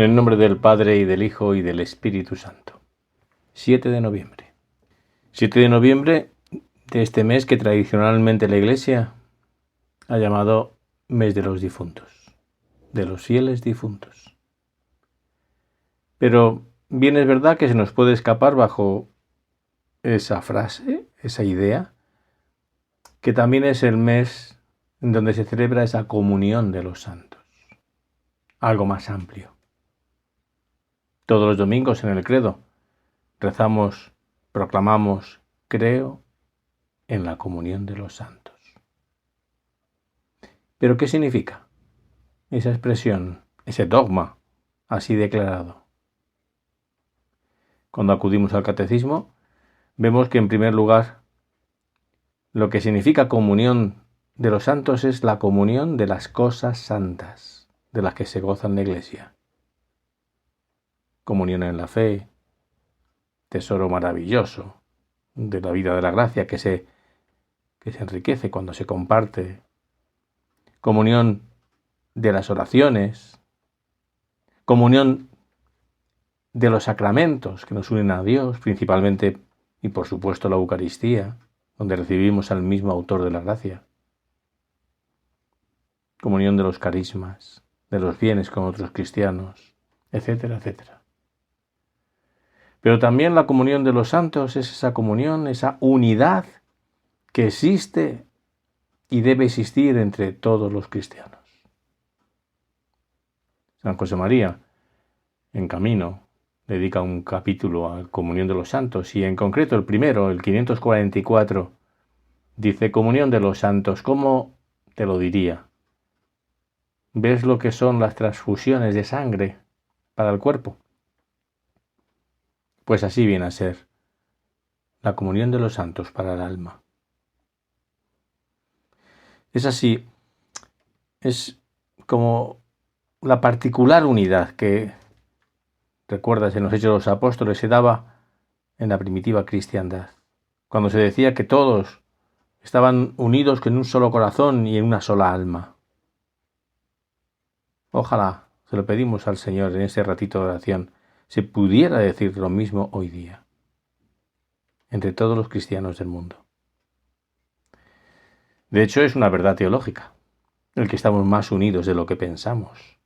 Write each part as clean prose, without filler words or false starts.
el nombre del Padre, y del Hijo, y del Espíritu Santo. 7 de noviembre. 7 de noviembre de este mes que tradicionalmente la Iglesia ha llamado mes de los difuntos, de los fieles difuntos. Pero bien es verdad que se nos puede escapar bajo esa frase, esa idea, que también es el mes en donde se celebra esa comunión de los santos, algo más amplio. Todos los domingos en el credo rezamos, proclamamos, creo en la comunión de los santos. ¿Pero qué significa esa expresión, ese dogma así declarado? Cuando acudimos al catecismo, vemos que en primer lugar lo que significa comunión de los santos es la comunión de las cosas santas de las que se goza en la Iglesia. Comunión en la fe, tesoro maravilloso de la vida de la gracia que se enriquece cuando se comparte. Comunión de las oraciones, comunión de los sacramentos que nos unen a Dios, principalmente y por supuesto la Eucaristía, donde recibimos al mismo autor de la gracia. Comunión de los carismas, de los bienes con otros cristianos, etcétera, etcétera. Pero también la comunión de los santos es esa comunión, esa unidad que existe y debe existir entre todos los cristianos. San José María, en Camino, dedica un capítulo a la comunión de los santos, y en concreto el primero, el 544, dice: comunión de los santos, ¿cómo te lo diría? ¿Ves lo que son las transfusiones de sangre para el cuerpo? Pues así viene a ser la comunión de los santos para el alma. Es así, es como la particular unidad que, recuerdas, en los Hechos de los Apóstoles se daba en la primitiva cristiandad, cuando se decía que todos estaban unidos en un solo corazón y en una sola alma. Ojalá, se lo pedimos al Señor en ese ratito de oración, se pudiera decir lo mismo hoy día, entre todos los cristianos del mundo. De hecho, es una verdad teológica, el que estamos más unidos de lo que pensamos,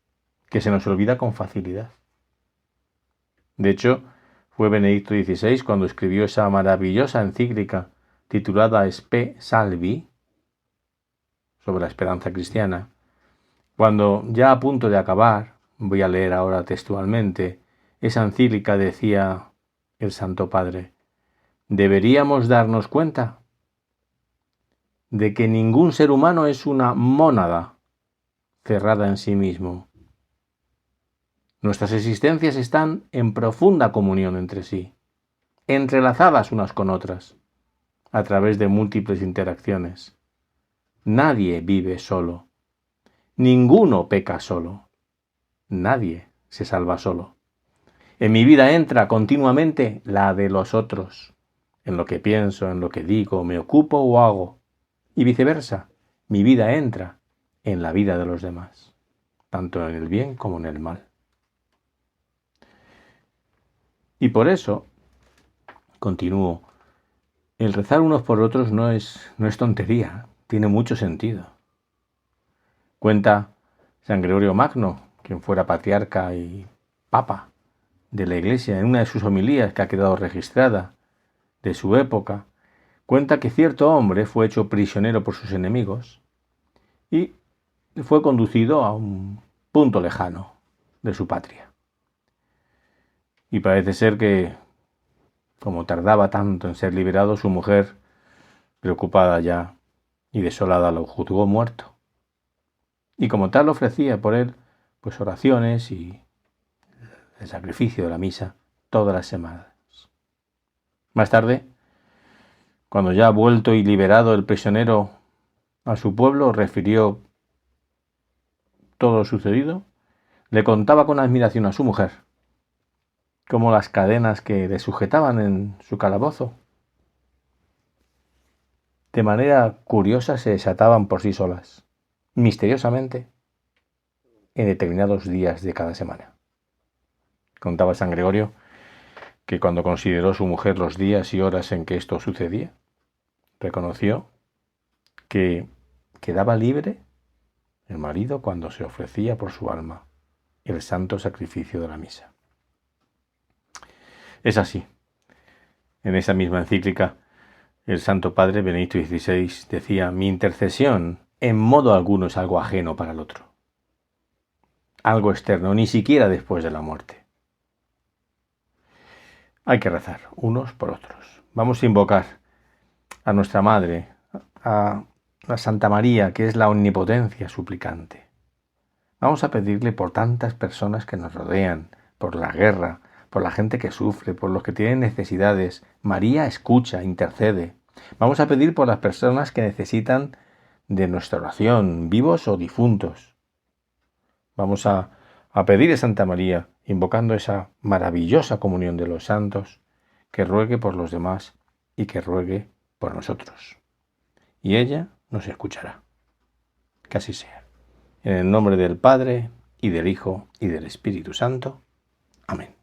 que se nos olvida con facilidad. De hecho, fue Benedicto XVI cuando escribió esa maravillosa encíclica titulada Spe Salvi, sobre la esperanza cristiana, cuando ya a punto de acabar, voy a leer ahora textualmente, esa encíclica decía el Santo Padre: deberíamos darnos cuenta de que ningún ser humano es una mónada cerrada en sí mismo. Nuestras existencias están en profunda comunión entre sí, entrelazadas unas con otras, a través de múltiples interacciones. Nadie vive solo. Ninguno peca solo. Nadie se salva solo. En mi vida entra continuamente la de los otros, en lo que pienso, en lo que digo, me ocupo o hago. Y viceversa, mi vida entra en la vida de los demás, tanto en el bien como en el mal. Y por eso, continúo, el rezar unos por otros no es tontería, tiene mucho sentido. Cuenta San Gregorio Magno, quien fuera patriarca y papa de la Iglesia, en una de sus homilías que ha quedado registrada de su época, cuenta que cierto hombre fue hecho prisionero por sus enemigos y fue conducido a un punto lejano de su patria. Y parece ser que, como tardaba tanto en ser liberado, su mujer, preocupada ya y desolada, lo juzgó muerto. Y como tal ofrecía por él pues oraciones y el sacrificio de la misa todas las semanas. Más tarde, cuando ya ha vuelto y liberado el prisionero a su pueblo, refirió todo lo sucedido, le contaba con admiración a su mujer cómo las cadenas que le sujetaban en su calabozo de manera curiosa se desataban por sí solas, misteriosamente, en determinados días de cada semana. Contaba San Gregorio que cuando consideró su mujer los días y horas en que esto sucedía, reconoció que quedaba libre el marido cuando se ofrecía por su alma el santo sacrificio de la misa. Es así. En esa misma encíclica, el Santo Padre Benedicto XVI decía: mi intercesión en modo alguno es algo ajeno para el otro, algo externo, ni siquiera después de la muerte. Hay que rezar unos por otros. Vamos a invocar a nuestra Madre, a la Santa María, que es la omnipotencia suplicante. Vamos a pedirle por tantas personas que nos rodean, por la guerra, por la gente que sufre, por los que tienen necesidades. María escucha, intercede. Vamos a pedir por las personas que necesitan de nuestra oración, vivos o difuntos. Vamos a pedir a Santa María, invocando esa maravillosa comunión de los santos, que ruegue por los demás y que ruegue por nosotros. Y ella nos escuchará. Que así sea. En el nombre del Padre, y del Hijo, y del Espíritu Santo. Amén.